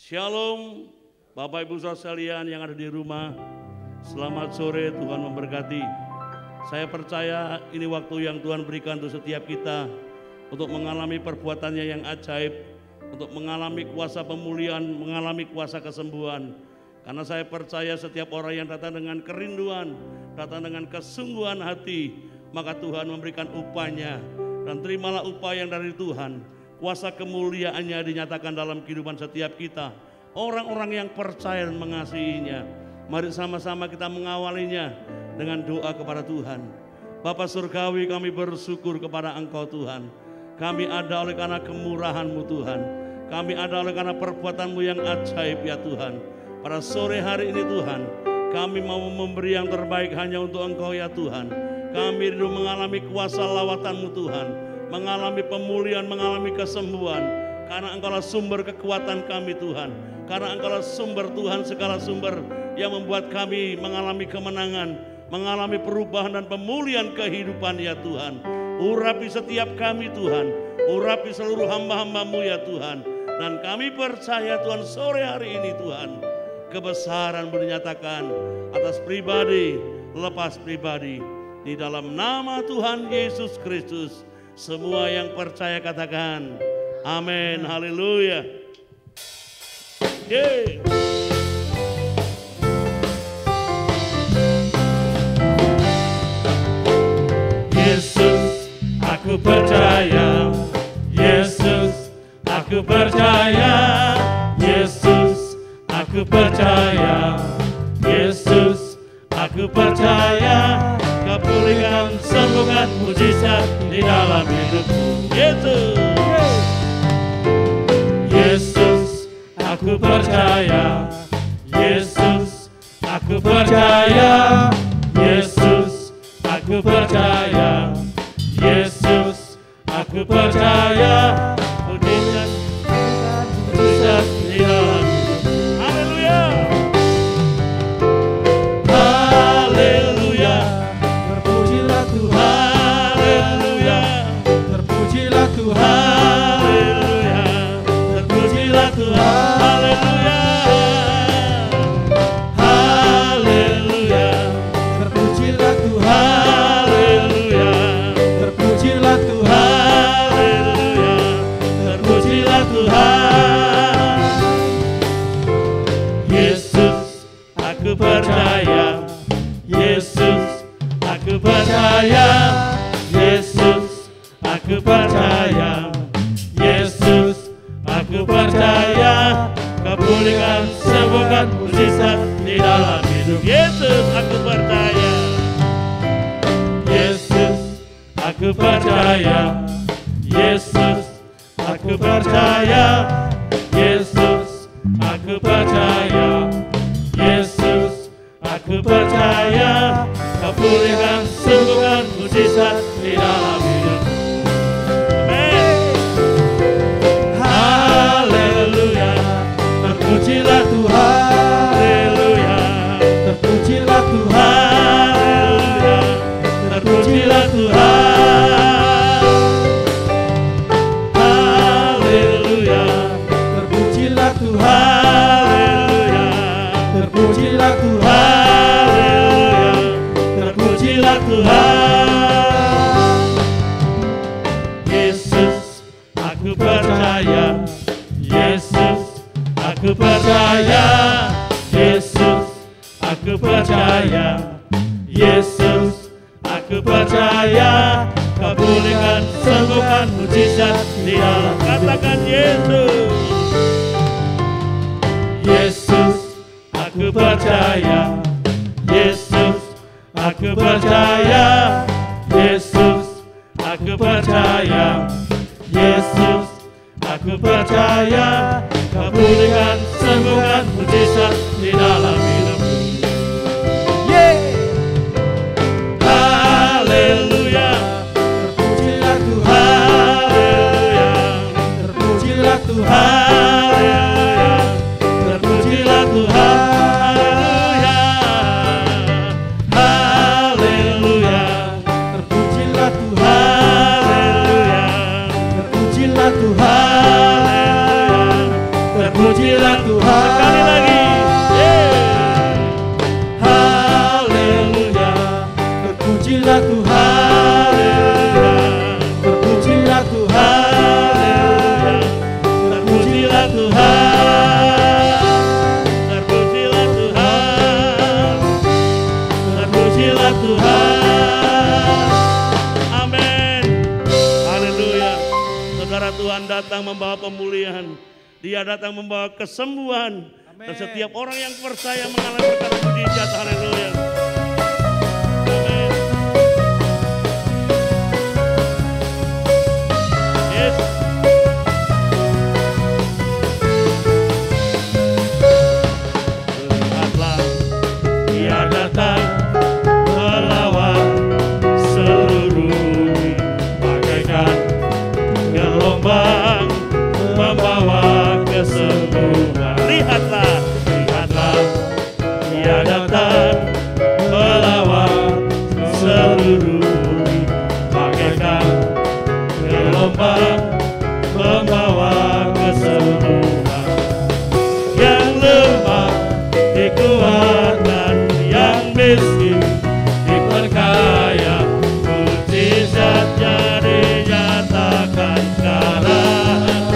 Shalom, Bapak Ibu Saudara sekalian yang ada di rumah. Selamat sore, Tuhan memberkati. Saya percaya ini waktu yang Tuhan berikan untuk setiap kita untuk mengalami perbuatannya yang ajaib, untuk mengalami kuasa pemulihan, mengalami kuasa kesembuhan. Karena saya percaya setiap orang yang datang dengan kerinduan, datang dengan kesungguhan hati, maka Tuhan memberikan upahnya. Dan terimalah upah yang dari Tuhan. Kuasa kemuliaannya dinyatakan dalam kehidupan setiap kita. Orang-orang yang percaya dan mengasihinya. Mari sama-sama kita mengawalinya dengan doa kepada Tuhan. Bapa Surgawi, kami bersyukur kepada Engkau Tuhan. Kami ada oleh karena kemurahan-Mu Tuhan. Kami ada oleh karena perbuatan-Mu yang ajaib ya Tuhan. Pada sore hari ini Tuhan, kami mau memberi yang terbaik hanya untuk Engkau ya Tuhan. Kami rindu mengalami kuasa lawatan-Mu Tuhan. Mengalami pemulihan, mengalami kesembuhan. Karena Engkaulah sumber kekuatan kami Tuhan. Karena Engkaulah sumber Tuhan, segala sumber yang membuat kami mengalami kemenangan, mengalami perubahan dan pemulihan kehidupan ya Tuhan. Urapi setiap kami Tuhan, urapi seluruh hamba-hamba-Mu ya Tuhan. Dan kami percaya Tuhan sore hari ini Tuhan, kebesaran-Mu dinyatakan atas pribadi, lepas pribadi. Di dalam nama Tuhan Yesus Kristus, semua yang percaya katakan amin, haleluya. Yeah. Yesus, aku percaya. Yesus, aku percaya. Yesus, aku percaya. Yesus, aku percaya. Kau pulihkan, sembuhkan, mujizat di dalam hidupku. Yesus, aku percaya. Yesus, aku percaya. Yesus, aku percaya. Yesus, aku percaya. Mujizat, mujizat di dalam hidupku. Haleluya. Haleluya. Terpujilah Tuhan. Haleluya. Terpujilah Tuhan. Haleluya. Terpujilah Tuhan. Haleluya. Haleluya. Terpujilah Tuhan. Haleluya. Terpujilah Tuhan. Haleluya. Terpujilah Tuhan. Yesus, aku percaya. Yesus, aku percaya. Yesus, aku percaya. Yesus, aku percaya. Kau pulihkan, sembuhkan, mujizat di dalam hidup. Yesus, aku percaya. Yesus, aku percaya. Yesus, aku percaya. Yesus, aku percaya. Yesus, aku percaya. Kau pulihkan, sembuhkan, mujizat di dalam hidup. Amin. Haleluya. Terpujilah Tuhan. Haleluya. Terpujilah Tuhan. Haleluya. Terpujilah Tuhan. Haleluya. Terpujilah Tuhan. Haleluya. Terpujilah Tuhan. Terpujilah Tuhan. Yesus, aku percaya. Yesus, aku percaya. Yesus, aku percaya. Yesus, aku percaya. Kau pulihkan, sembuhkan, mujizat di dalam. Katakan Yesus. Yesus, aku percaya. Yesus, aku percaya. Yesus, aku percaya. Yesus, aku percaya. Kau pulihkan, sembuhkan, mujizat di dalam hidupku. Haleluya. Terpujilah Tuhan. Haleluya. Terpujilah Tuhan. Haleluya. Terpujilah Tuhan. Haleluya. Terpujilah Tuhan. Haleluya. Terpujilah Tuhan. terpujilah Tuhan. Sekali lagi. Haleluya, terpujilah Tuhan. Terpujilah Tuhan. Terpujilah Tuhan. Terpujilah Tuhan. Terpujilah Tuhan. Amin. Haleluya. Saudara, Tuhan datang membawa pemulihan. Dia datang membawa kesembuhan. Dan setiap orang yang percaya mengalami berkat mujizat. Haleluya. Amin. Yes. Lihatlah, Dia datang melawan seluruh bumi, bagaikan gelombang membawa kesembuhan. Lihatlah, lihatlah, Dia datang melawan seluruh bumi, bagaikan gelombang membawa kesembuhan. Yang lemah dikuatkan, yang miskin diperkaya, mujizatnya dinyatakan sekarang.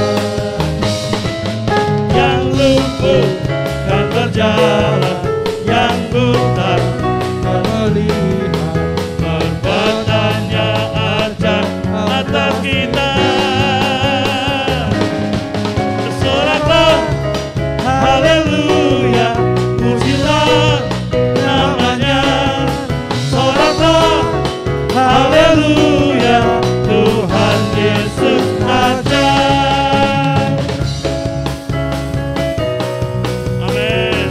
Yang lumpuh kan berjalan, yang buta Dan melihat perbuatannya ajaib atas kita. Soraklah, haleluya, pujilah namanya. Soraklah, haleluya, Tuhan Yesus ajaib. Amin.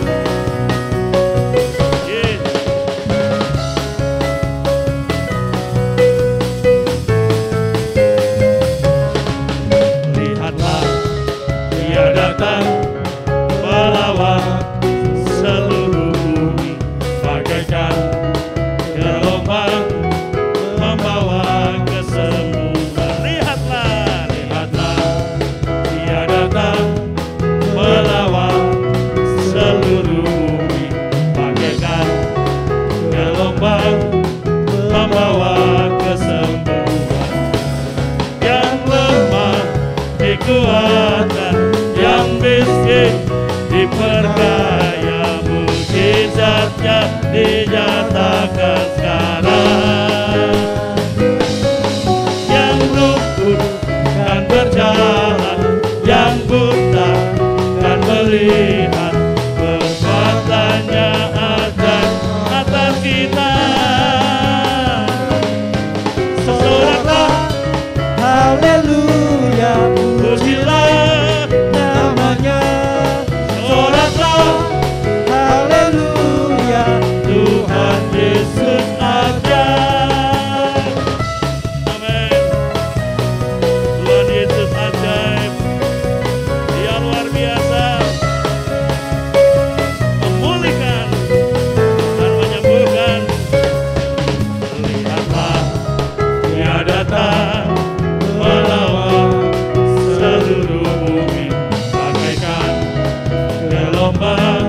Yes. Lihatlah, Dia datang melawan seluruh bumi, bagaikan gelombang membawa kesembuhan. Lihatlah, lihatlah, Dia datang melawan seluruh bumi, bagaikan gelombang membawa kesembuhan. Yang lemah dikuatkan, yang miskin diperkaya, mujizatnya dinyatakan sekarang. Yang lumpuh kan berjalan, yang buta kan melihat, perbuatannya ajaib atas kita. Soraklah, haleluya, pujilah namanya. Soraklah, Haleluya, Tuhan Yesus ajaib. Amin. Tuhan Yesus ajaib. Dia luar biasa, memulihkan dan menyembuhkan. Lihatlah, Dia datang melawan seluruh bumi, bagaikan gelombang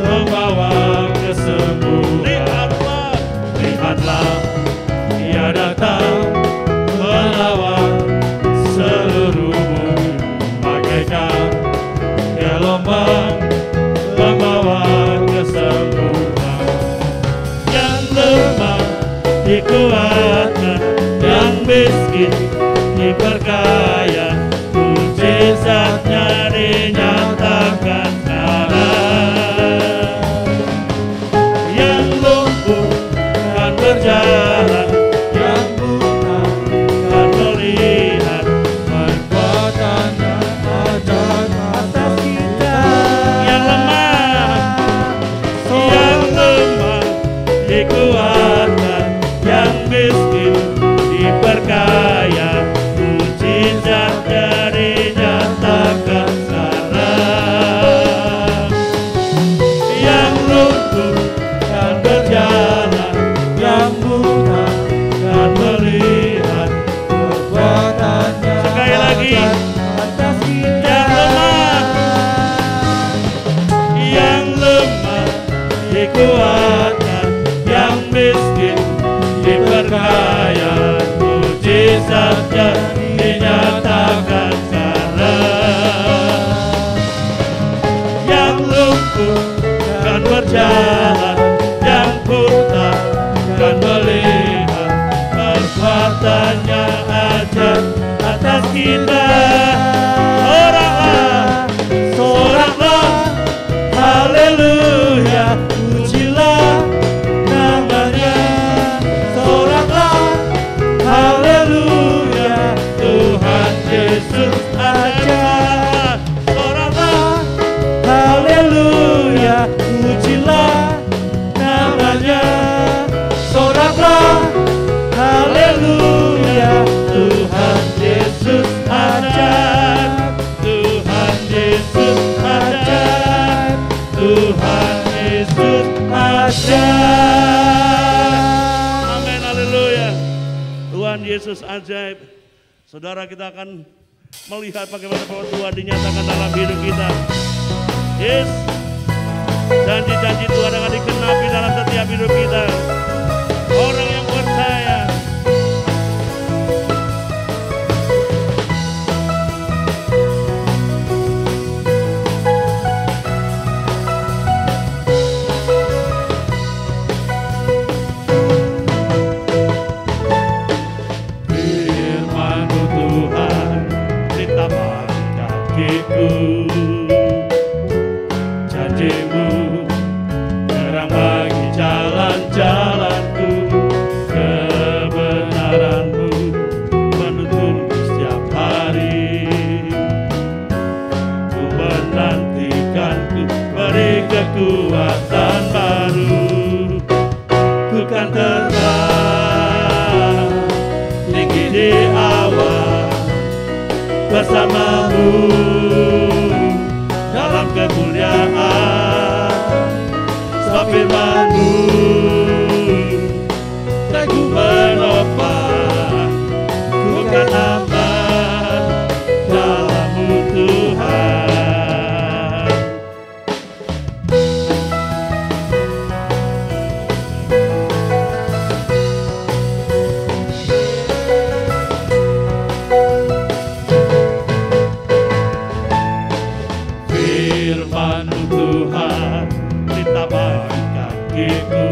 membawa kesembuhan. Lihatlah, lihatlah, Dia datang melawan seluruh bumi, bagaikan gelombang membawa kesembuhan. Yang lemah dikuatkan, yang miskin diperkaya, mujizat kuatnya dinyatakan sekarang. Yang lumpuh kan berjalan, yang buta kan melihat, kekuatannya ajar atas kita. Soraklah, haleluya, pujilah namanya. Soraklah, haleluya, Tuhan Yesus ajar. Soraklah, haleluya, pujilah namanya. Soraklah, haleluya, Tuhan Yesus ajar. Tuhan Yesus ajar. Tuhan Yesus ajar. Amin, haleluya. Tuhan Yesus ajaib. Saudara, kita akan melihat bagaimana bahwa Tuhan dinyatakan dalam hidup kita. Yes, janji-janji Tuhan akan dikenapi dalam setiap hidup kita. Orang yang percaya. Firman-Mu Tuhan ditapak kakiku. Janji-Mu terang bagi jalan-jalanku. Kebenaran-Mu menuntunku setiap hari. Ku menantikan-Ku, beri kekuatan baru. Ku kan terbang tinggi di awan bersama-Mu dalam kemuliaan. Sebab firman-Mu Teguh menopang, ku kan aman dalam-Mu Tuhan. Firman-Mu Tuhan ditapak kakiku.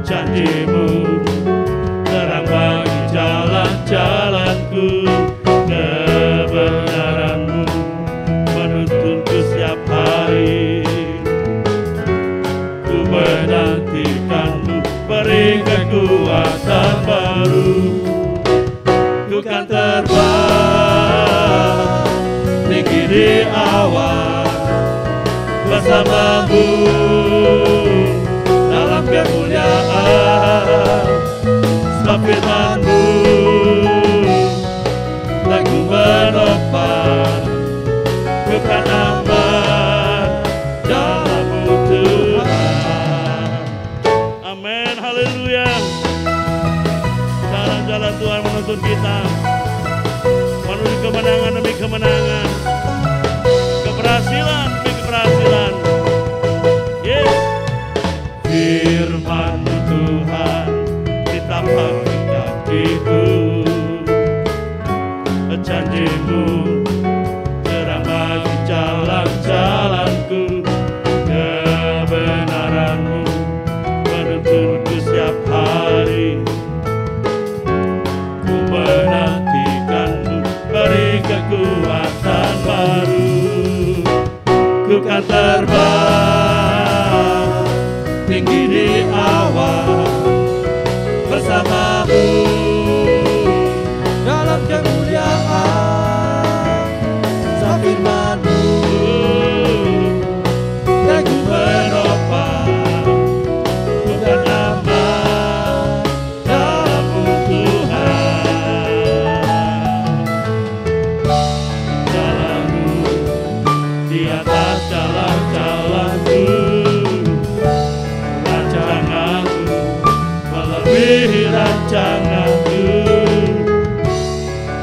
Janji-Mu terang bagi jalan-jalanku. Kebenaran-Mu menuntunku setiap hari. Ku menantikan-Mu, beri kekuatan baru. Ku kan terbang tinggi di awan bersama-Mu dalam kemuliaan. Sebab firman-Mu Teguh menopang, ku kan aman dalam-Mu Tuhan. Amin, haleluya. Jalan-jalan Tuhan menuntun kita menuju kemenangan demi kemenangan, keberhasilan demi keberhasilan. Yes. Firman-Mu Tuhan ditapak kakiku. Janji-Mu terang bagi jalan-jalanku. Kebenaran-Mu menuntunku setiap hari. Ku menantikan-Mu, beri kekuatan baru. Ku kan terbang tinggi di awan bersama-Mu dalam kemuliaan. Sebab firman-Mu Teguh menopang, ku kan aman dalam-Mu Tuhan. Jalan-Mu di atas jalan-jalanku. Rancangan-Mu melebihi rancangan-Ku.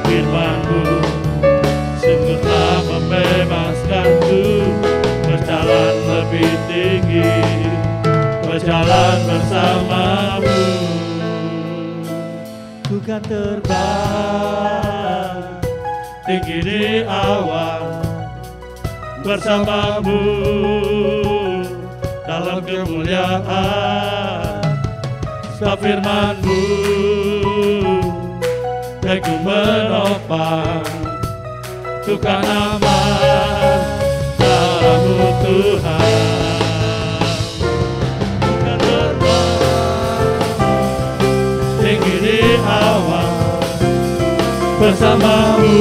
Firman-Mu sungguh telah membebaskanku. Berjalan lebih tinggi, berjalan bersama-Mu. Ku kan terbang tinggi di awan bersamamu dalam kemuliaan. Sebab firman-Mu teguh menopang, bukan aman dalam-Mu Tuhan. Bukan terbang tinggi di awan bersama-Mu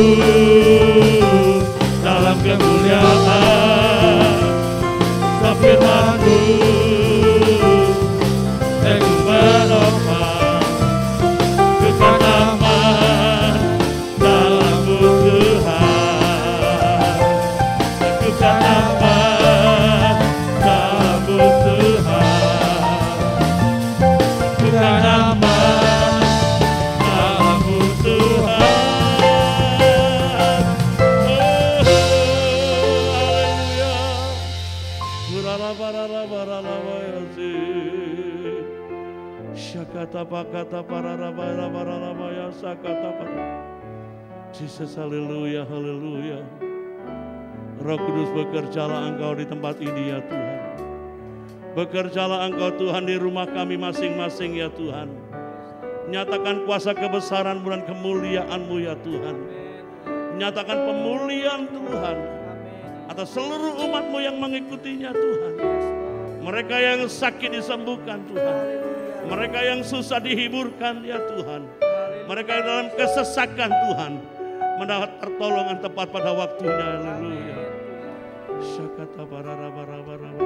dalam kemuliaan. Sebab firman-Mu teguh menopang, bukan aman dalam-Mu Tuhan. Bukan aman dalam-Mu Tuhan. Bukan aman dalam-Mu Tuhan. Jesus, haleluya, haleluya. Roh Kudus, bekerjalah Engkau di tempat ini ya Tuhan. Bekerjalah Engkau Tuhan di rumah kami masing-masing ya Tuhan. Nyatakan kuasa kebesaran-Mu dan kemuliaan-Mu ya Tuhan. Nyatakan pemulihan Tuhan atas seluruh umat-Mu yang mengikutinya Tuhan. Mereka yang sakit disembuhkan Tuhan. Mereka yang susah dihiburkan ya Tuhan. Mereka yang dalam kesesakan Tuhan mendapat pertolongan tepat pada waktunya. Haleluya. Syakata barara-bara-bara.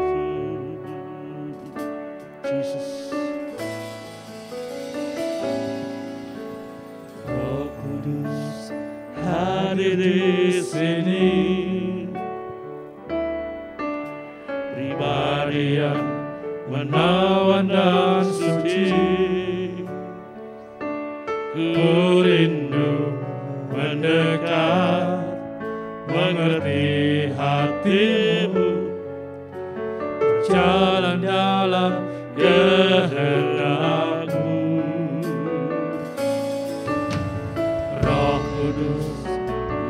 Jesus. Roh Kudus hadir di sini, pribadi yang menawan dan suci. Ku rindu mendekat, mengerti hati-Mu, berjalan dalam kehendak-Mu. Roh Kudus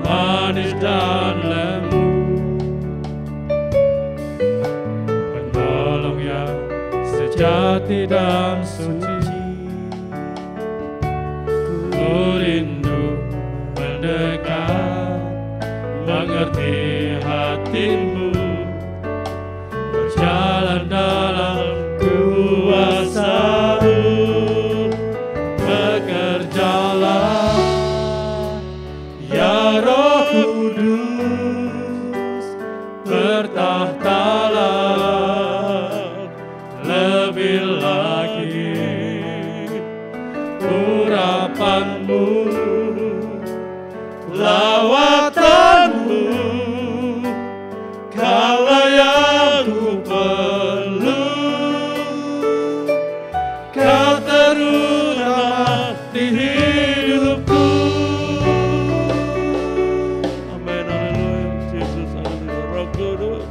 manis dan lembut, penolong yang sejati dan suci. Ku rindu mendekat, mengerti hati-Mu, berjalan dalam kuasa-Mu. Bekerjalah ya Roh Kudus, bertahtalah lebih lagi. Urapan-Mu, lawatan-Mu, kala yang ku perlu. Kau terutama di hidupku. Amin, haleluya. Jesus, haleluya. Roh Kudus.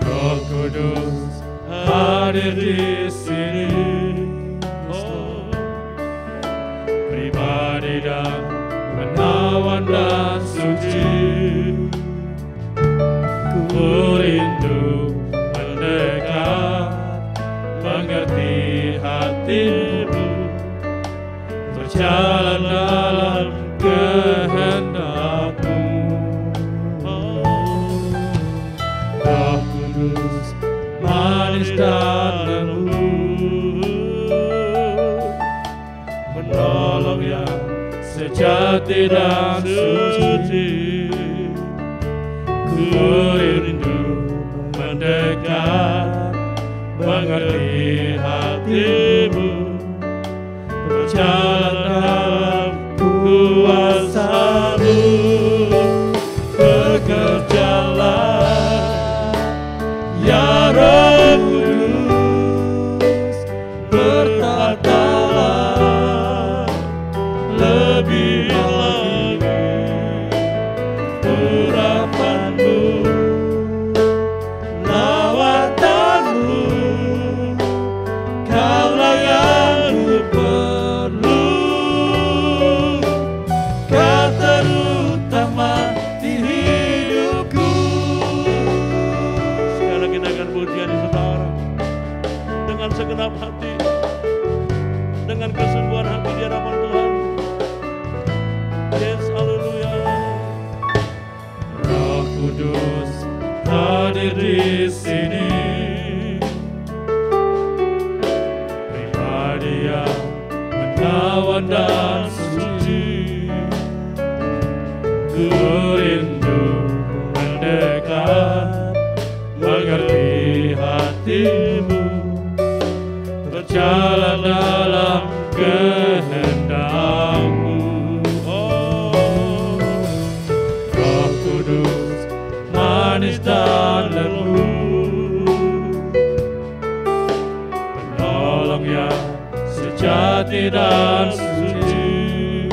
Roh Kudus hadir di sini, pribadi dan menawan dan suci. Ku rindu mendekat, mengerti hati-Mu, berjalan dalam kehendak-Mu. Roh Kudus manis dan lembut, penolong yang sejati dan suci. Ku rindu mendekat, mengerti hati-Mu, berjalan dalam kuasa-Mu. Bekerjalah ya Roh Kudus, bertahtalah lebih lagi. Urapan-Mu, dengan segenap hati, dengan kesungguhan hati di hadapan Tuhan. Yes, haleluya. Roh Kudus hadir di sini, pribadi yang menawan dan suci. Ku rindu mendekat, mengerti hatimu, berjalan dalam kehendak-Mu. Oh, Roh Kudus manis dan lembut, penolong yang sejati dan suci.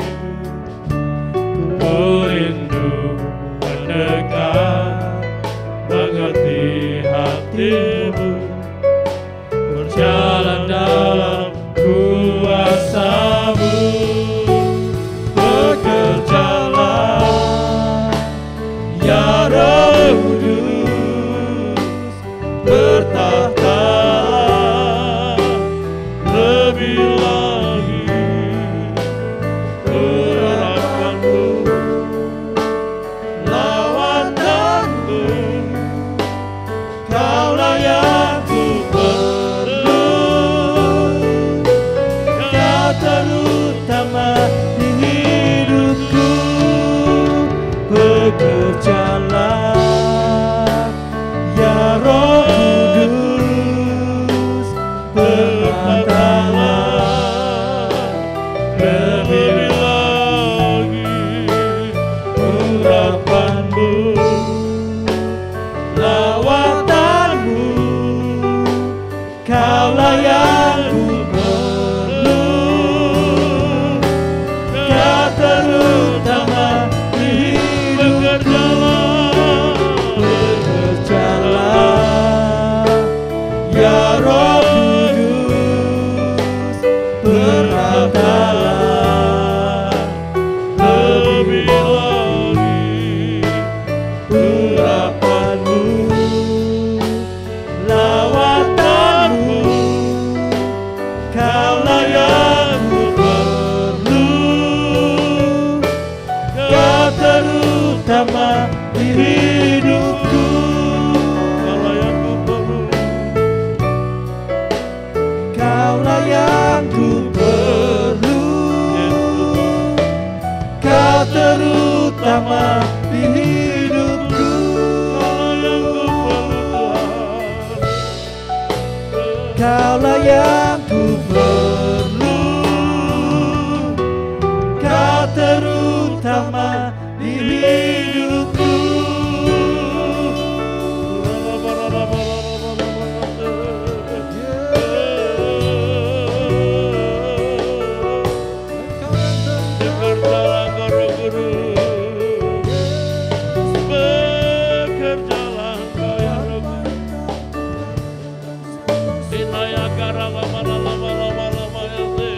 Ku rindu mendekat, mengerti hatimu, berjalan dalam kuasa-Mu. Bekerjalah ya Roh Kudus, bertahtalah lebih lagi. Urapanmu, lawatanmu, Kaulah yang ku perlu. Kau terutama di hidupku. Bekerjalah ya Roh Kudus, bertahtalah lebih lagi. Urapanmu, lawatanmu, Kaulah yang ku perlu. Kau terutama di hidupku. Bekerjalah ya Roh Kudus, bertahtalah lebih lagi. Urapanmu, lawatanmu, Kaulah yang ku perlu. Kau terutama di hidupku. Kaulah yang ku perlu. Kaulah yang ku perlu. Kau terutama di hidupku. Kaulah yang ku perlu. Kau terutama di hidupku. Bekerjalah Engkau Roh Kudus, bekerjalah Engkau ya Roh Kudus. Inaya karalama lama ya se.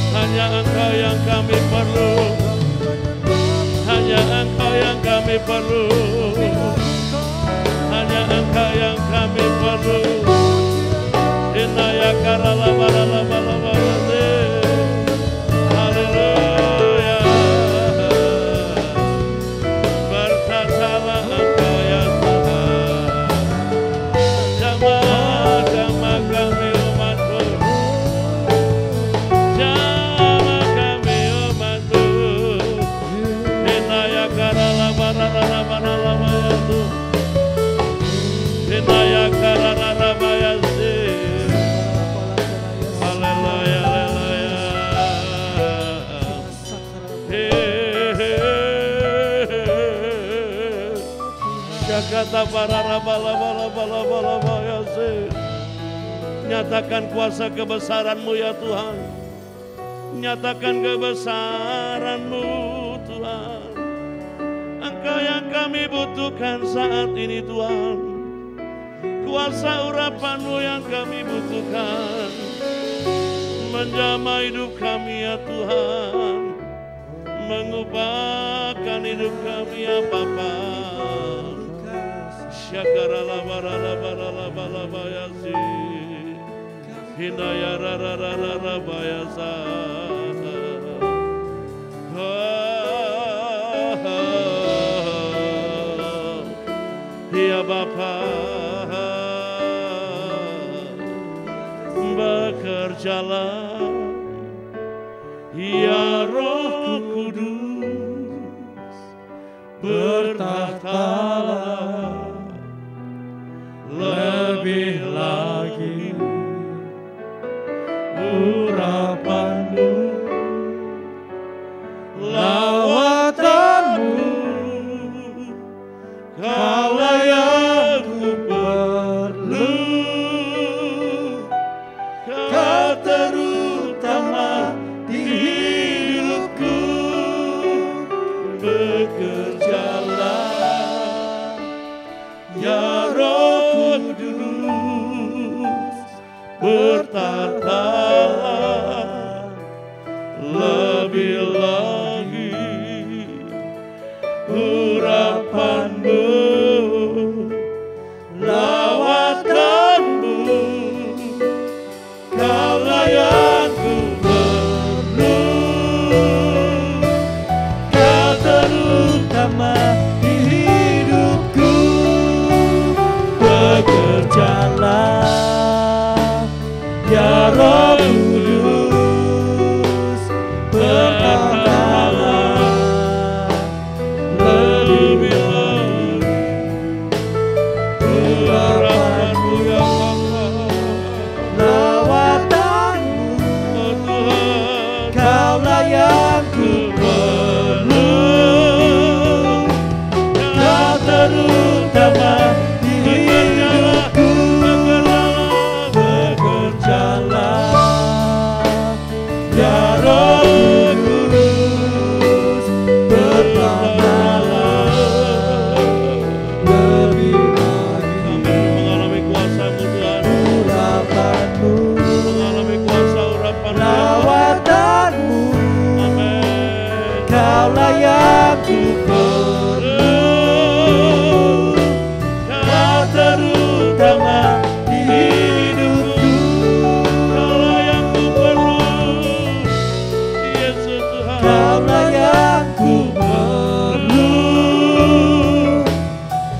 Hanya Engkau yang kami perlu, hanya Engkau yang kami perlu, hanya Engkau yang kami perlu. Inaya karalama ya se. Haleluya. Bertahtalah Engkau ya Tuhan. Jamah kami umat-Mu. Jamah kami umat-Mu. Hinaya karalama ya Tuhan. Hinaya karalama ya se. Haleluya, haleluya. Jakata bararabala ya se. Nyatakan kuasa kebesaran-Mu ya Tuhan. Nyatakan kebesaran-Mu Tuhan. Engkau yang kami butuhkan saat ini Tuhan. Kuasa urapan-Mu yang kami butuhkan. Menjamah hidup kami ya Tuhan. Mengubahkan hidup kami ya Bapa. Syakarala barala barala balaba yasi. Hindaya rara bayasa. Ya Bapa, bekerjalah, ya Roh Kudus, bertahtalah lebih lagi urapan-Mu, lawatanmu, Kaulah yang ku perlu, Kau terutama di hidupku. Bekerjalah, ya Roh Kudus, bertahtalah lebih lagi urapan-Mu, lawatanmu, Kaulah yang ku perlu, Kau terutama di hidupku. Bekerjalah, ya Roh Kudus, bertahtalah lebih lagi urapan-Mu, ya Bapa, lawatanmu, oh Tuhan, Kaulah yang ku perlu, Kau terutama di hidupku. Bekerjalah, ya Roh Kudus, bertahtalah lebih lagi. Kami mengalami kuasa-Mu Tuhan, urapan-Mu, mengalami kuasa urapan-Mu, lawatanmu, amin. Kaulah yang ku perlu, Kau terutama di hidupku. Kaulah yang ku perlu, Yesus Tuhan. Kaulah yang ku perlu,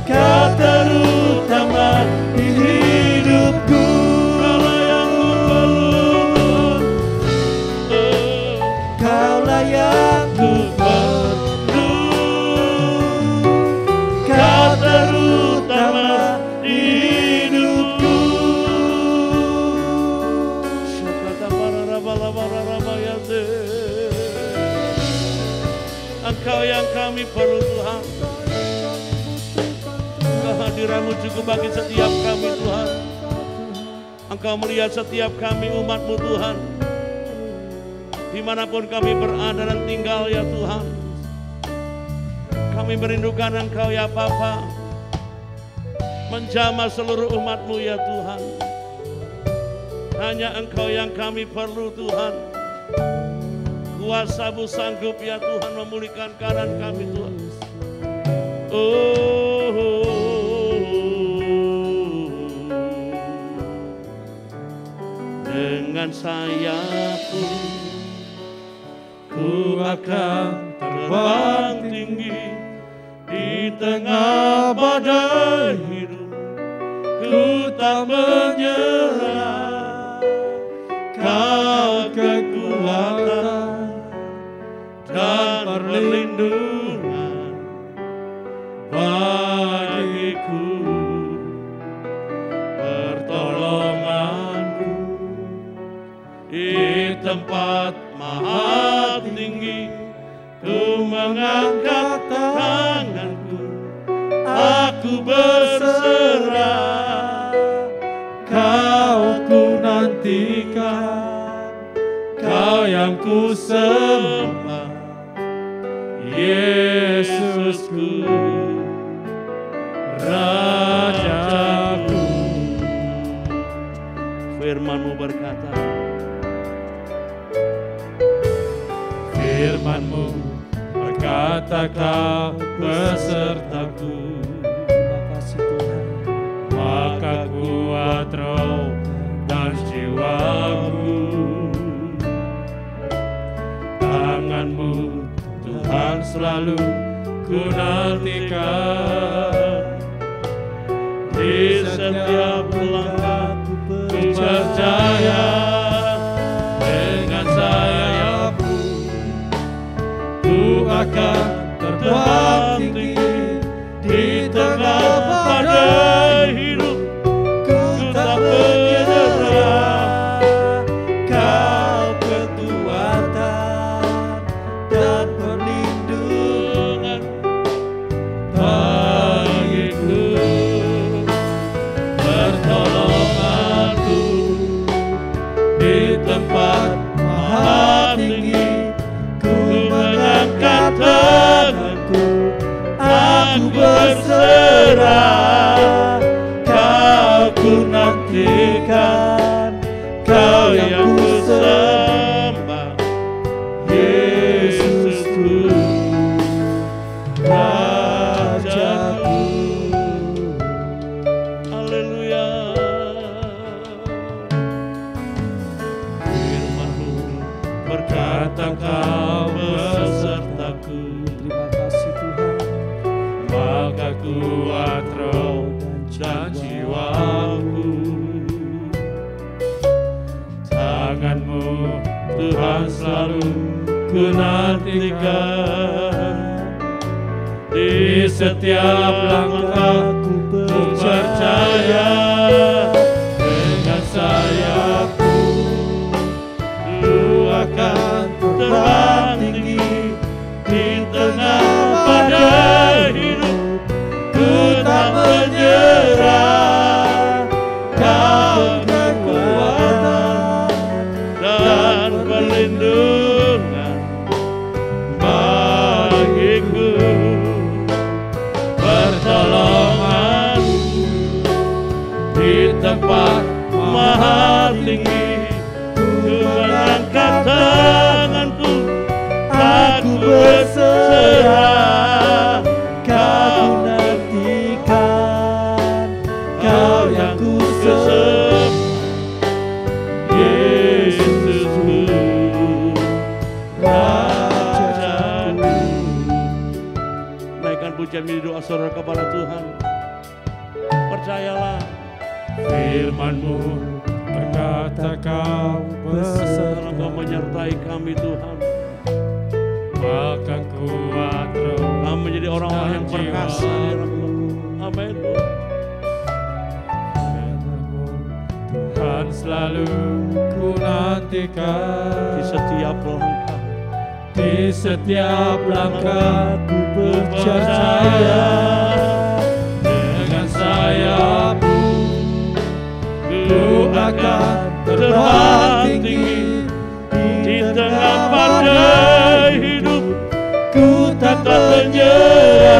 Kau terutama di hidupku. Kaulah yang ku perlu, Kaulah yang ku perlu, Kau terutama di hidupku. Engkau yang kami perlu Tuhan. Kehadiran-Mu cukup bagi setiap kami Tuhan. Engkau melihat setiap kami umat-Mu Tuhan, dimanapun kami berada dan tinggal ya Tuhan. Kami merindukan Engkau ya Bapa, menjamah seluruh umat-Mu ya Tuhan. Hanya Engkau yang kami perlu Tuhan. Kuasa-Mu sanggup ya Tuhan memulihkan keadaan kami Tuhan. Dengan sayap-Mu ku akan terbang tinggi di tengah badai hidup. Ku tak menyerah, Kau kekuatan dan perlindungan bagiku, pertolonganku di tempat maha tinggi. Ku mengangkat tanganku, aku berserah, Kau ku nantikan, Kau yang ku sembah, Yesusku, Rajaku. Firman-Mu berkata, Firman-Mu berkata, Kau besertaku. Terima kasih Tuhan. Maka kuat roh dan jiwa selalu ku nantikan. Di setiap langkah ku percaya, dengan sayapmu ku akan terbang tinggi. Di tengah badai hidup ku tak menyerah. Kau kekuatan dan perlindungan bagiku, pertolonganku di tempat maha tinggi. Ku mengangkat tanganku, aku berserah. Kau ku nantikan, Kau yang ku sembah, Yesusku, Rajaku. Haleluya. Firman-Mu berkata Kau besertaku. Terima kasih Tuhan. Maka kuat roh dan jiwaku. Tangan-Mu Tuhan selalu ku nantikan. Di setiap langkah ku percaya, dengan sayapku ku akan terbang tinggi. Di tengah badai hidup ku tak menyerah. Kau kekuatan dan perlindungan bagiku, pertolonganku di tempat maha tinggi. Ku mengangkat tanganku, aku berserah. Kau nantikan, Kau yang ku sembah, Yesusku, Rajaku. Naikkan pujian ini doa saudara kepada Tuhan. Percayalah, Firman-Mu berkata Kau setelah Kau beserta, menyertai kami Tuhan, maka kuat roh kami menjadi orang-orang yang perkasa di dalam Tuhan. Amin. Firman-Mu Tuhan selalu ku nantikan. Di setiap langkah, Di setiap langkah ku percaya, dengan sayapmu ku akan terbang tinggi. di tengah badai hidup Ku tak menyerah.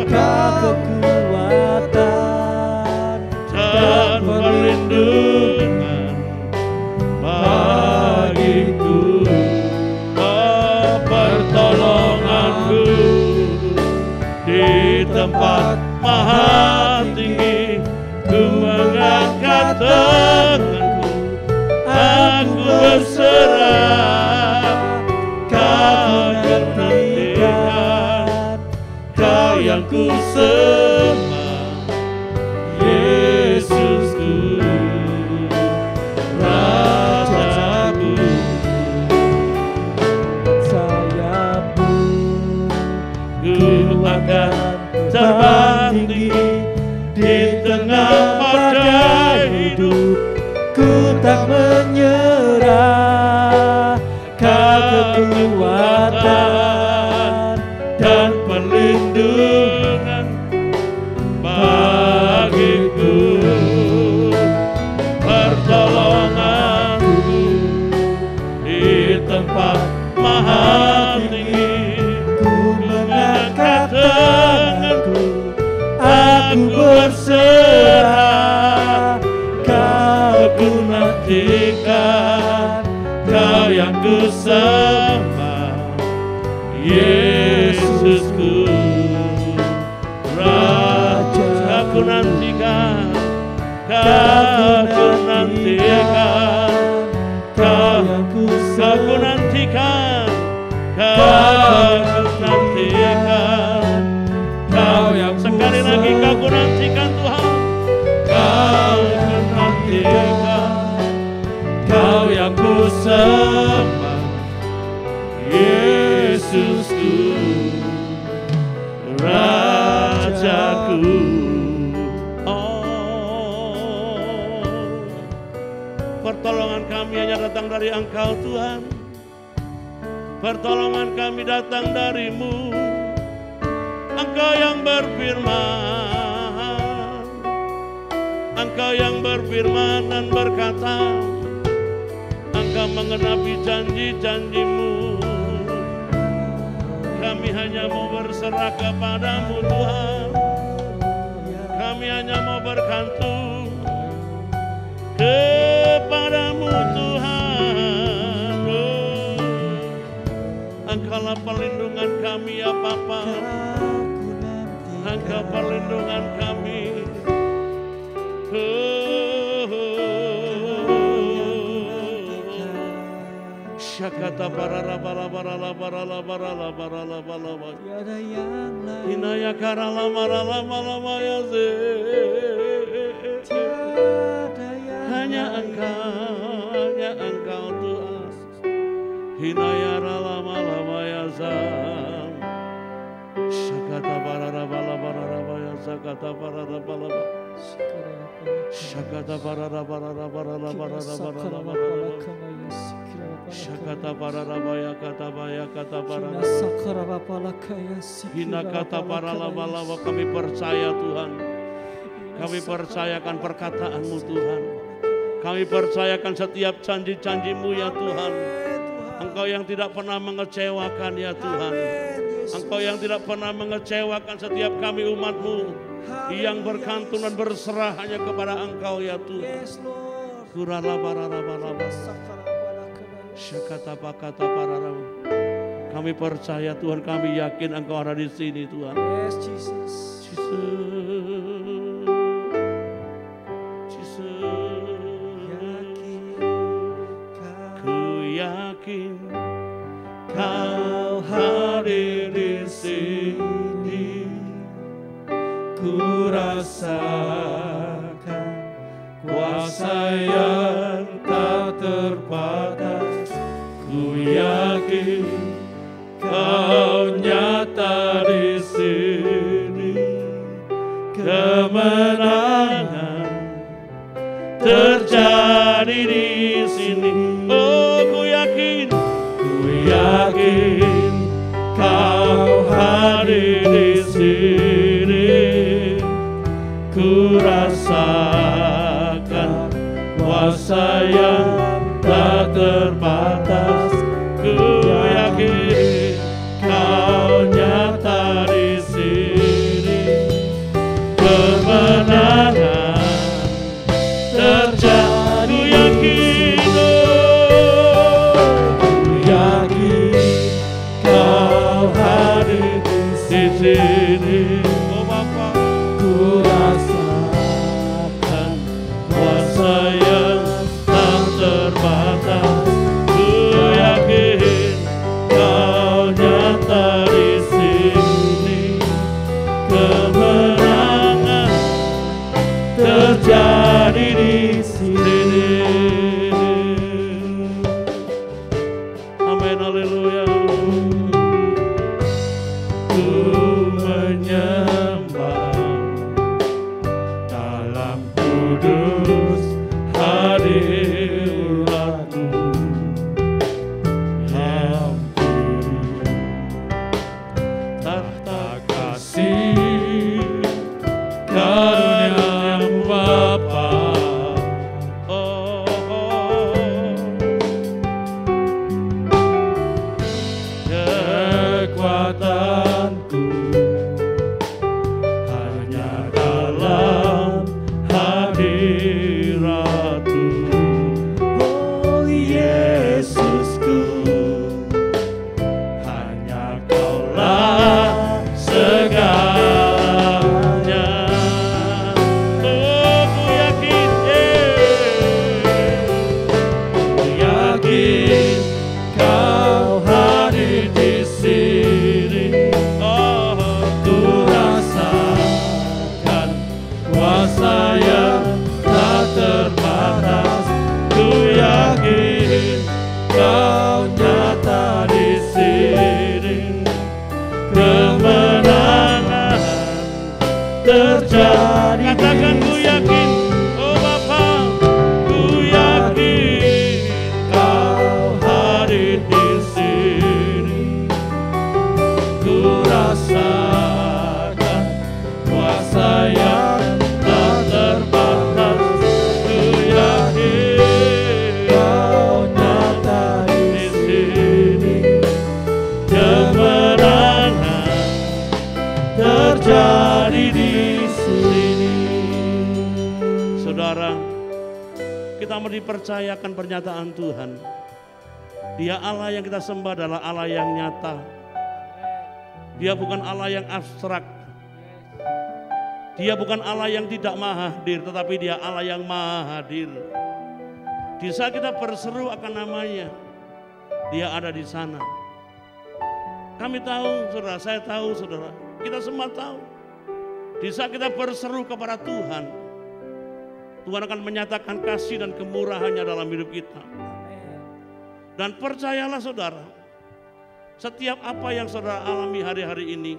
Kau kekuatan dan perlindungan bagiku, pertolonganku di tempat maha tinggi. Ku mengangkat tanganku, aku berserah. Kau yang nantikan, Kau yang ku sembah, Yesusku, Rajaku. sayapmu. Ku akan terbang tinggi di tengah badai hidup. Ku tak menyerah. Kau kekuatan dan perlindungan bagiku, pertolonganku di tempat maha tinggi. ku mengangkat tanganku, Aku berserah. Kau ku nantikan, Kau yang ku sembah, Yesusku, Raja. Aku nantikan, Kau ku nantikan, Kau ku nantikan, Kau pertolongan kami hanya datang dari Engkau Tuhan. Pertolongan kami datang dari-Mu. Engkau yang berfirman, Engkau yang berfirman dan berkata, Engkau mengenapi janji-janji-Mu. Kami hanya mau berserah kepada-Mu Tuhan. Kami hanya mau bergantung kepada-Mu Tuhan. Oh, Engkaulah perlindungan kami ya Bapa. Engkau perlindungan kami. Syakata barara barala barala barala barala barala barala. Tiada yang lain. Hinaya karala marala malama ya ze. Tiada yang Hanya Engkau Tuhan. Hinaya rala malama ya zam. Syakata barara barala barala ya zakata barara barala. Syakata barara barala barala barala barala barala. Syakata barara baya kata baya kata barara. Hina kata barala balawa, kami percaya Tuhan. Kami percayakan perkataan-Mu Tuhan. Kami percayakan setiap janji-janji-Mu ya Tuhan. Engkau yang tidak pernah mengecewakan ya Tuhan. Engkau yang tidak pernah mengecewakan setiap kami umat-Mu yang bergantung dan berserah hanya kepada Engkau ya Tuhan. Kurala barara balaba. Syakata pakata parara. Kami percaya Tuhan, kami yakin Engkau ada di sini Tuhan. Yes, Jesus. Ku yakin Kau hadir di sini. Ku rasakan kuasa yang tak terbatas. Ku yakin Kau nyata di sini. Kemenangan terjadi di sini. Oh, ku yakin Kau hadir di sini. Ku rasakan kuasa yang tak terbatas. Ku yakin Kau nyata di sini. Kemenangan terjadi. Ku yakin, ku yakin Kau hadir di sini. Oh Bapa, ku rasakan kuasa yang tak kita mau dipercayakan pernyataan Tuhan. Dia Allah yang kita sembah adalah Allah yang nyata. Dia bukan Allah yang abstrak. Dia bukan Allah yang tidak maha hadir, tetapi dia Allah yang maha hadir. Di saat kita berseru akan namanya, dia ada di sana. Kami tahu, saudara, saya tahu, saudara, kita semua tahu. Di saat kita berseru kepada Tuhan, Tuhan akan menyatakan kasih dan kemurahannya dalam hidup kita. Dan percayalah saudara, setiap apa yang saudara alami hari-hari ini,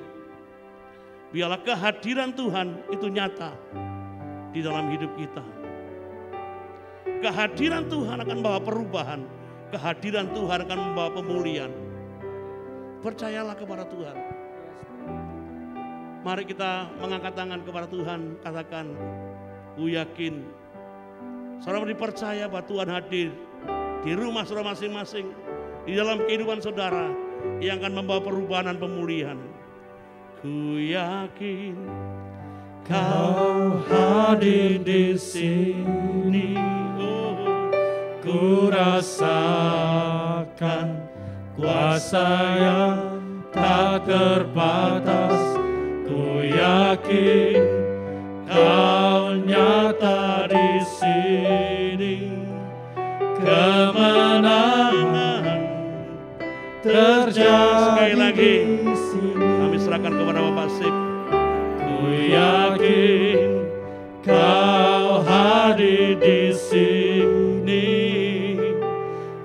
biarlah kehadiran Tuhan itu nyata di dalam hidup kita. Kehadiran Tuhan akan membawa perubahan, kehadiran Tuhan akan membawa pemulihan. Percayalah kepada Tuhan. Mari kita mengangkat tangan kepada Tuhan, katakan, ku yakin. Saudara dipercaya bahwa Tuhan hadir di rumah saudara masing-masing, di dalam kehidupan saudara yang akan membawa perubahan dan pemulihan. Ku yakin Kau hadir di sini, ku rasakan kuasa yang tak terbatas. Ku yakin Kau nyata di sini, kemenangan terjadi. Sekali lagi di sini. kami serahkan kepada Bapak Sip. Ku yakin Kau hadir di sini,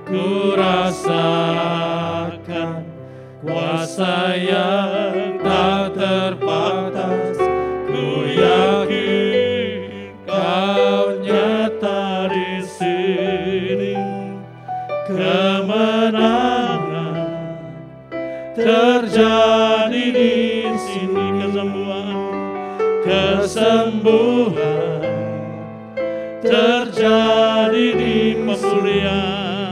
ku rasakan kuasa yang tak terbatas. Ku yakin Kau nyata di sini, kemenangan terjadi di sini. Kesembuhan terjadi di pemulihan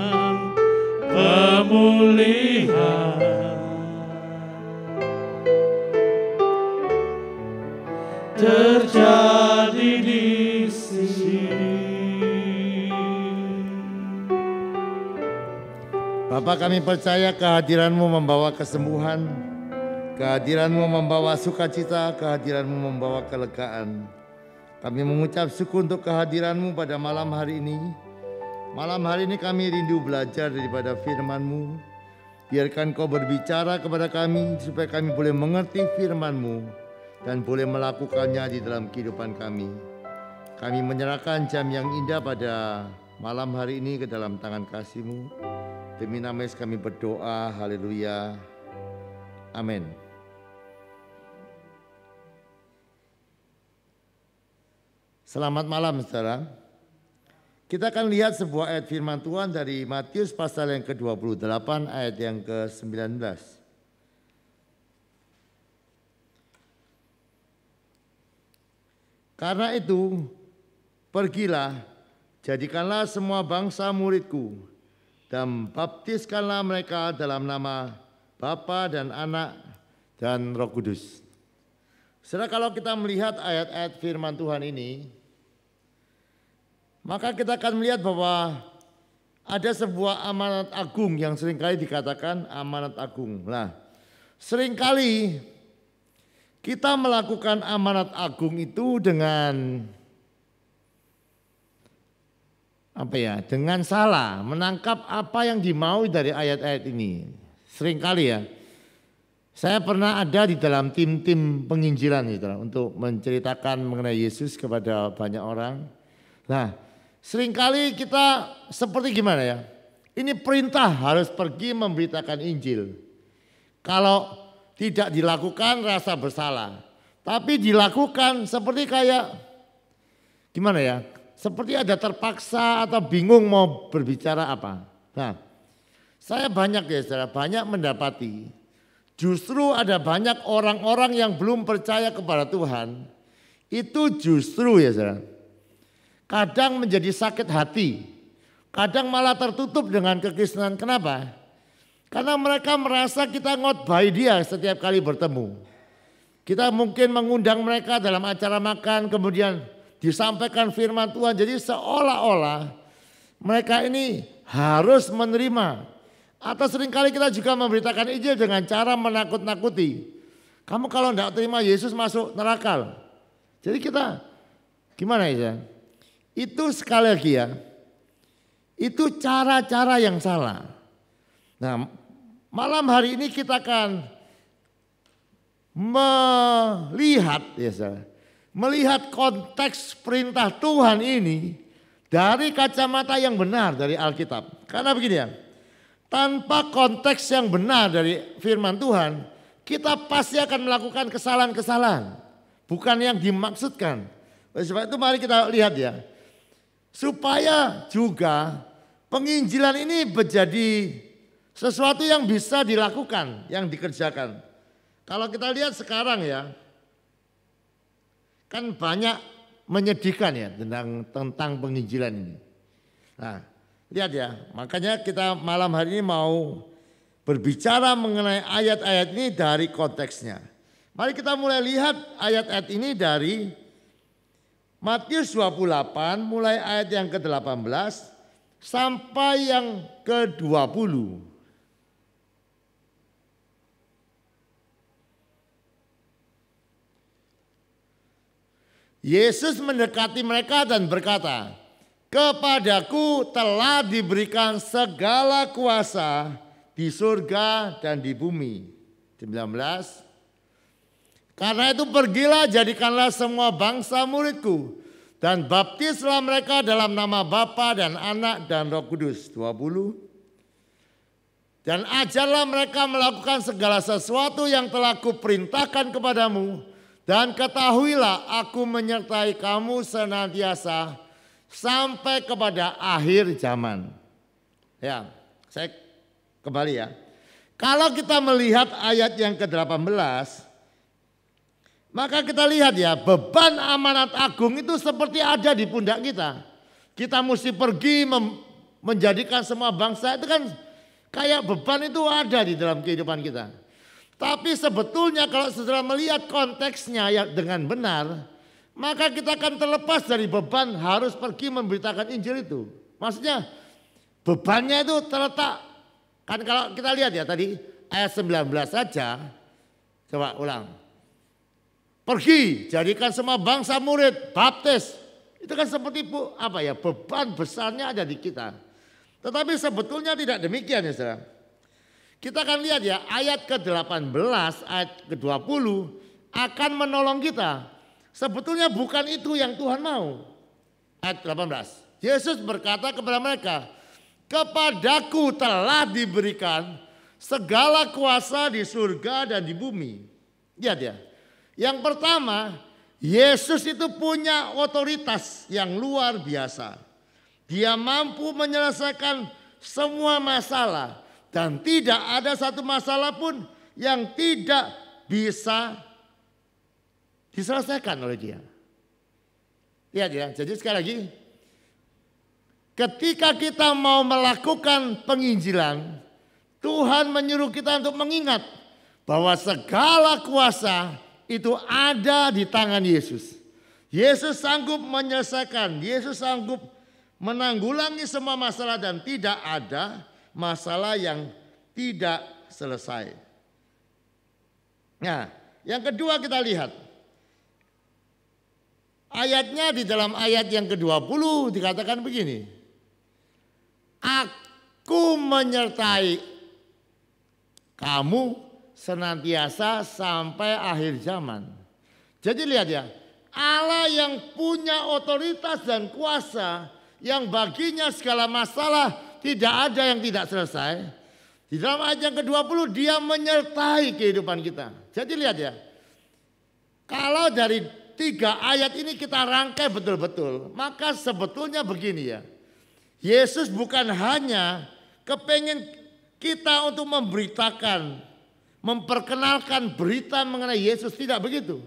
terjadi di sini. Bapa, kami percaya kehadiran-Mu membawa kesembuhan, kehadiran-Mu membawa sukacita, kehadiran-Mu membawa kelegaan. Kami mengucap syukur untuk kehadiran-Mu pada malam hari ini. Malam hari ini kami rindu belajar daripada firman-Mu. Biarkan Kau berbicara kepada kami supaya kami boleh mengerti firman-Mu dan boleh melakukannya di dalam kehidupan kami. Kami menyerahkan jam yang indah pada malam hari ini ke dalam tangan kasih-Mu. Demi nama Yesus kami berdoa, haleluya, amin. Selamat malam saudara. Kita akan lihat sebuah ayat firman Tuhan dari Matius pasal yang ke-28 ayat yang ke-19. Karena itu, pergilah, jadikanlah semua bangsa muridku, dan baptiskanlah mereka dalam nama Bapa dan Anak dan Roh Kudus. Saudara, kalau kita melihat ayat-ayat firman Tuhan ini, maka kita akan melihat bahwa ada sebuah amanat agung yang seringkali dikatakan amanat agung. Nah, seringkali kita melakukan amanat agung itu dengan dengan salah, menangkap apa yang dimaui dari ayat-ayat ini. Seringkali ya. Saya pernah ada di dalam tim-tim penginjilan untuk menceritakan mengenai Yesus kepada banyak orang. Nah, seringkali kita seperti gimana ya? Ini perintah harus pergi memberitakan Injil. Kalau tidak dilakukan rasa bersalah. Tapi dilakukan seperti kayak gimana ya? Seperti ada terpaksa atau bingung mau berbicara apa. Nah, saya banyak ya saudara, banyak mendapati. Justru ada banyak orang-orang yang belum percaya kepada Tuhan. Itu justru ya saudara, kadang menjadi sakit hati. Kadang malah tertutup dengan kekristenan. Kenapa? Karena mereka merasa kita ngotbahi dia setiap kali bertemu. Kita mungkin mengundang mereka dalam acara makan, kemudian disampaikan firman Tuhan. Jadi seolah-olah mereka ini harus menerima. Atau seringkali kita juga memberitakan Injil dengan cara menakut-nakuti. Kamu kalau tidak terima Yesus masuk neraka. Jadi kita gimana ya? Itu sekali lagi ya, itu cara-cara yang salah. Nah, malam hari ini kita akan melihat konteks perintah Tuhan ini dari kacamata yang benar dari Alkitab. Karena begini ya, tanpa konteks yang benar dari firman Tuhan, kita pasti akan melakukan kesalahan-kesalahan. Bukan yang dimaksudkan. Oleh sebab itu mari kita lihat ya. Supaya juga penginjilan ini menjadi sesuatu yang bisa dilakukan, yang dikerjakan. Kalau kita lihat sekarang ya, kan banyak menyedihkan ya tentang penginjilan ini. Nah, lihat ya, makanya kita malam hari ini mau berbicara mengenai ayat-ayat ini dari konteksnya. Mari kita mulai lihat ayat-ayat ini dari Matius 28 mulai ayat yang ke-18 sampai yang ke-20. Yesus mendekati mereka dan berkata, "Kepadaku telah diberikan segala kuasa di surga dan di bumi." 19. Karena itu pergilah, jadikanlah semua bangsa muridku dan baptislah mereka dalam nama Bapa dan Anak dan Roh Kudus. 20. Dan ajarlah mereka melakukan segala sesuatu yang telah kuperintahkan kepadamu. Dan ketahuilah aku menyertai kamu senantiasa sampai kepada akhir zaman. Ya, saya kembali ya. Kalau kita melihat ayat yang ke-18, maka kita lihat ya, beban amanat agung itu seperti ada di pundak kita. Kita mesti pergi menjadikan semua bangsa, itu kan kayak beban itu ada di dalam kehidupan kita. Tapi sebetulnya kalau setelah melihat konteksnya ya dengan benar, maka kita akan terlepas dari beban harus pergi memberitakan Injil itu. Maksudnya bebannya itu terletak, kan kalau kita lihat ya tadi ayat 19 saja, coba ulang. Pergi, jadikan semua bangsa murid, baptis. Itu kan seperti apa ya, beban besarnya ada di kita. Tetapi sebetulnya tidak demikian ya saudara. Kita akan lihat ya ayat ke-18, ayat ke-20 akan menolong kita. Sebetulnya bukan itu yang Tuhan mau. Ayat 18, Yesus berkata kepada mereka, "Kepadaku telah diberikan segala kuasa di surga dan di bumi." Lihat ya. Yang pertama, Yesus itu punya otoritas yang luar biasa. Dia mampu menyelesaikan semua masalah. Dan tidak ada satu masalah pun yang tidak bisa diselesaikan oleh dia. Lihat ya, jadi sekali lagi. Ketika kita mau melakukan penginjilan, Tuhan menyuruh kita untuk mengingat bahwa segala kuasa itu ada di tangan Yesus. Yesus sanggup menyelesaikan, Yesus sanggup menanggulangi semua masalah dan tidak ada masalah yang tidak selesai. Nah, yang kedua kita lihat. Ayatnya di dalam ayat yang ke-20 dikatakan begini. Aku menyertai kamu senantiasa sampai akhir zaman. Jadi lihat ya, Allah yang punya otoritas dan kuasa, yang baginya segala masalah tidak ada yang tidak selesai. Di dalam ayat yang ke-20 dia menyertai kehidupan kita. Jadi lihat ya. Kalau dari 3 ayat ini kita rangkai betul-betul. Maka sebetulnya begini ya. Yesus bukan hanya kepengen kita untuk memberitakan, memperkenalkan berita mengenai Yesus. Tidak begitu.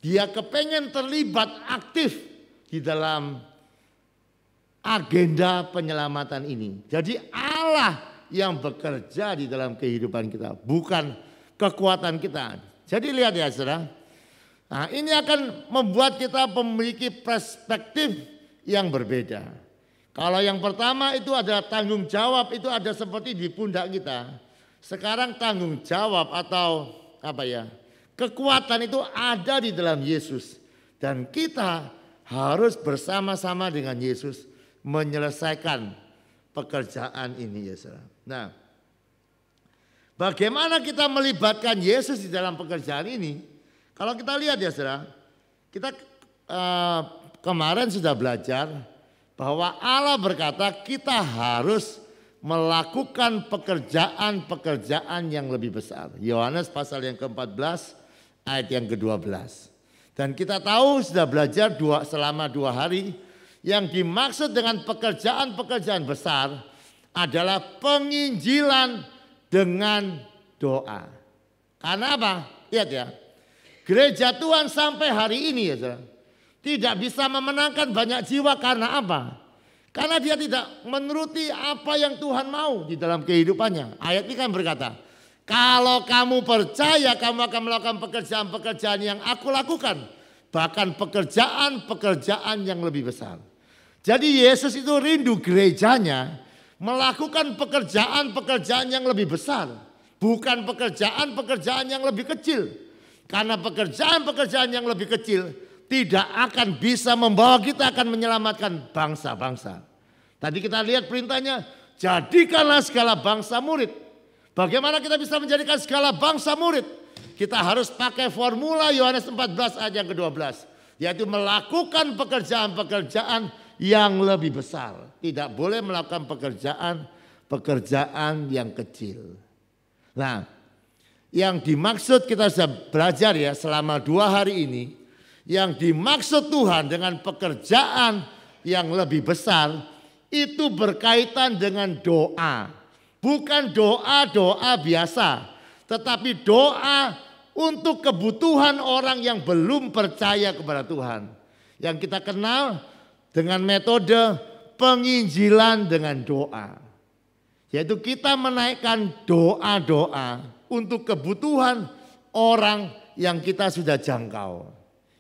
Dia kepengen terlibat aktif di dalam agenda penyelamatan ini. Jadi Allah yang bekerja di dalam kehidupan kita, bukan kekuatan kita. Jadi lihat ya saudara. Nah, ini akan membuat kita memiliki perspektif yang berbeda. Kalau yang pertama itu adalah tanggung jawab, itu ada seperti di pundak kita. Sekarang tanggung jawab atau kekuatan itu ada di dalam Yesus. Dan kita harus bersama-sama dengan Yesus menyelesaikan pekerjaan ini, ya saudara. Nah, bagaimana kita melibatkan Yesus di dalam pekerjaan ini? Kalau kita lihat, ya saudara, kita kemarin sudah belajar bahwa Allah berkata kita harus melakukan pekerjaan-pekerjaan yang lebih besar. Yohanes pasal yang ke-14 ayat yang ke-12. Dan kita tahu sudah belajar selama 2 hari, yang dimaksud dengan pekerjaan-pekerjaan besar adalah penginjilan dengan doa. Karena apa? Lihat ya, gereja Tuhan sampai hari ini, ya saudara, tidak bisa memenangkan banyak jiwa. Karena apa? Karena dia tidak menuruti apa yang Tuhan mau di dalam kehidupannya. Ayat ini kan berkata, kalau kamu percaya, kamu akan melakukan pekerjaan-pekerjaan yang aku lakukan. Bahkan pekerjaan-pekerjaan yang lebih besar. Jadi Yesus itu rindu gerejanya melakukan pekerjaan-pekerjaan yang lebih besar. Bukan pekerjaan-pekerjaan yang lebih kecil. Karena pekerjaan-pekerjaan yang lebih kecil tidak akan bisa membawa kita akan menyelamatkan bangsa-bangsa. Tadi kita lihat perintahnya, jadikanlah segala bangsa murid. Bagaimana kita bisa menjadikan segala bangsa murid? Kita harus pakai formula Yohanes 14 ayat yang ke-12. Yaitu melakukan pekerjaan-pekerjaan yang lebih besar. Tidak boleh melakukan pekerjaan yang kecil. Nah, yang dimaksud kita sudah belajar ya selama 2 hari ini. Yang dimaksud Tuhan dengan pekerjaan yang lebih besar itu berkaitan dengan doa. Bukan doa-doa biasa, tetapi doa untuk kebutuhan orang yang belum percaya kepada Tuhan. Yang kita kenal dengan metode penginjilan dengan doa. Yaitu kita menaikkan doa-doa untuk kebutuhan orang yang kita sudah jangkau.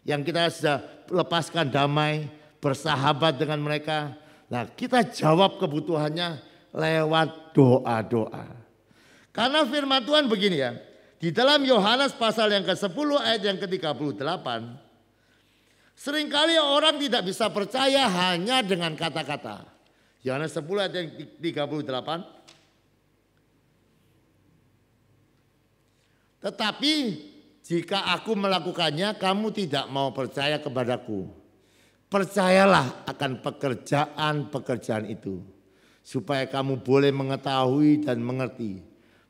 Yang kita sudah lepaskan damai, bersahabat dengan mereka. Nah, kita jawab kebutuhannya lewat doa-doa. Karena firman Tuhan begini ya. Di dalam Yohanes pasal yang ke-10 ayat yang ke-38. Seringkali orang tidak bisa percaya hanya dengan kata-kata. Yohanes 10 ayat yang 38. Tetapi jika aku melakukannya, kamu tidak mau percaya kepadaku. Percayalah akan pekerjaan-pekerjaan itu. Supaya kamu boleh mengetahui dan mengerti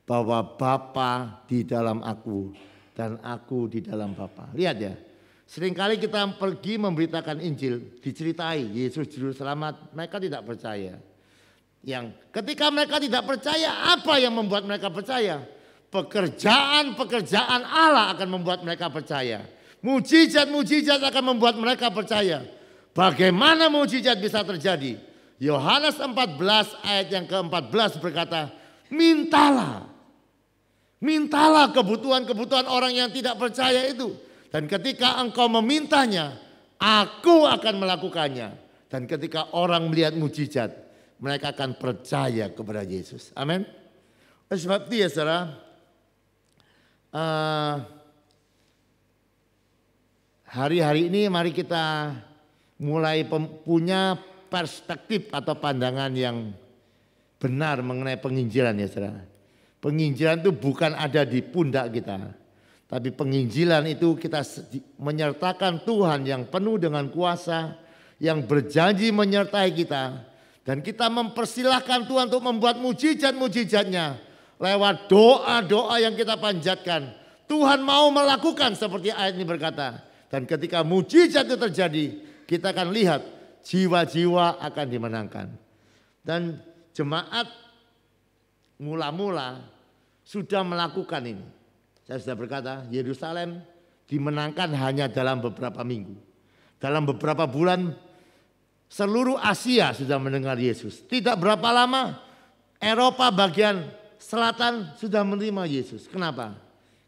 bahwa Bapa di dalam aku dan aku di dalam Bapa. Lihat ya, seringkali kita pergi memberitakan Injil, diceritai Yesus juru selamat, mereka tidak percaya. Yang ketika mereka tidak percaya, apa yang membuat mereka percaya? Pekerjaan-pekerjaan Allah akan membuat mereka percaya. Mujizat-mujizat akan membuat mereka percaya. Bagaimana mujizat bisa terjadi? Yohanes 14 ayat yang ke-14 berkata, mintalah. Mintalah kebutuhan-kebutuhan orang yang tidak percaya itu. Dan ketika engkau memintanya, aku akan melakukannya. Dan ketika orang melihat mujizat, mereka akan percaya kepada Yesus. Amin. Oleh sebab itu ya saudara, hari-hari ini mari kita mulai punya perspektif atau pandangan yang benar mengenai penginjilan ya saudara. Penginjilan itu bukan ada di pundak kita. Tapi penginjilan itu kita menyertakan Tuhan yang penuh dengan kuasa. Yang berjanji menyertai kita. Dan kita mempersilahkan Tuhan untuk membuat mujizat-mujizatnya. Lewat doa-doa yang kita panjatkan. Tuhan mau melakukan seperti ayat ini berkata. Dan ketika mujizat itu terjadi, kita akan lihat jiwa-jiwa akan dimenangkan. Dan jemaat mula-mula sudah melakukan ini. Saya sudah berkata, Yerusalem dimenangkan hanya dalam beberapa minggu. Dalam beberapa bulan seluruh Asia sudah mendengar Yesus. Tidak berapa lama Eropa bagian selatan sudah menerima Yesus. Kenapa?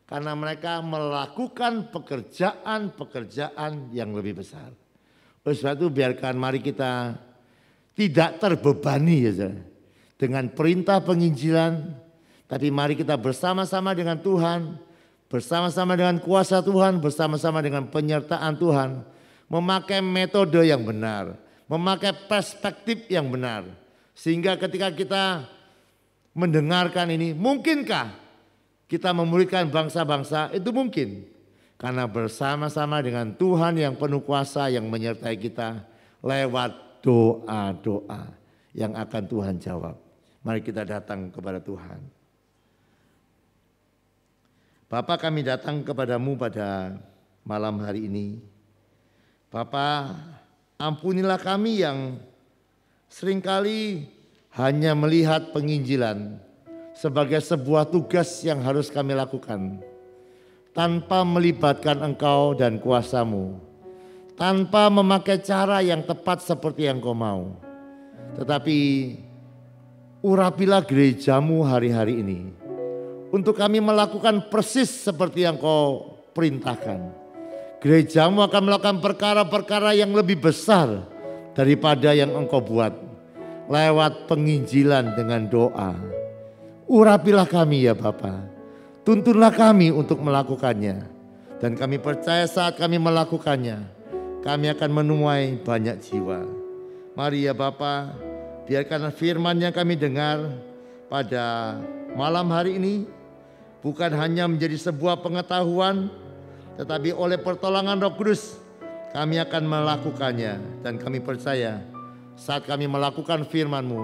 Karena mereka melakukan pekerjaan-pekerjaan yang lebih besar. Oleh sebab itu biarkan mari kita tidak terbebani ya saudara, dengan perintah penginjilan, tapi mari kita bersama-sama dengan Tuhan, bersama-sama dengan kuasa Tuhan, bersama-sama dengan penyertaan Tuhan, memakai metode yang benar, memakai perspektif yang benar. Sehingga ketika kita mendengarkan ini, mungkinkah kita memuridkan bangsa-bangsa? Itu mungkin. Karena bersama-sama dengan Tuhan yang penuh kuasa yang menyertai kita lewat doa-doa yang akan Tuhan jawab. Mari kita datang kepada Tuhan. Bapa, kami datang kepadamu pada malam hari ini. Bapa, ampunilah kami yang seringkali hanya melihat penginjilan sebagai sebuah tugas yang harus kami lakukan, tanpa melibatkan Engkau dan kuasa-Mu, tanpa memakai cara yang tepat seperti yang Kau mau. Tetapi urapilah gereja-Mu hari-hari ini, untuk kami melakukan persis seperti yang Kau perintahkan. Gereja-Mu akan melakukan perkara-perkara yang lebih besar daripada yang Engkau buat, lewat penginjilan dengan doa. Urapilah kami ya Bapa, tuntunlah kami untuk melakukannya. Dan kami percaya saat kami melakukannya, kami akan menuai banyak jiwa. Mari ya Bapa, biarkan firman yang kami dengar pada malam hari ini bukan hanya menjadi sebuah pengetahuan, tetapi oleh pertolongan Roh Kudus kami akan melakukannya. Dan kami percaya saat kami melakukan firman-Mu,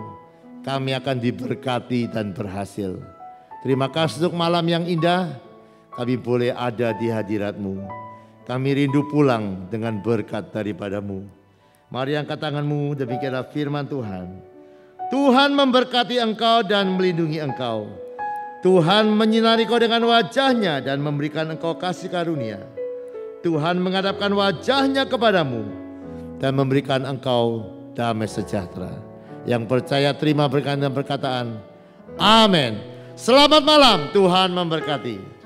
kami akan diberkati dan berhasil. Terima kasih untuk malam yang indah, kami boleh ada di hadirat-Mu. Kami rindu pulang dengan berkat daripada-Mu. Mari angkat tangan-Mu, demikianlah firman Tuhan. Tuhan memberkati engkau dan melindungi engkau. Tuhan menyinari kau dengan wajah-Nya dan memberikan engkau kasih karunia. Tuhan menghadapkan wajah-Nya kepadamu dan memberikan engkau damai sejahtera. Yang percaya terima berkat dan perkataan amin. Selamat malam, Tuhan memberkati.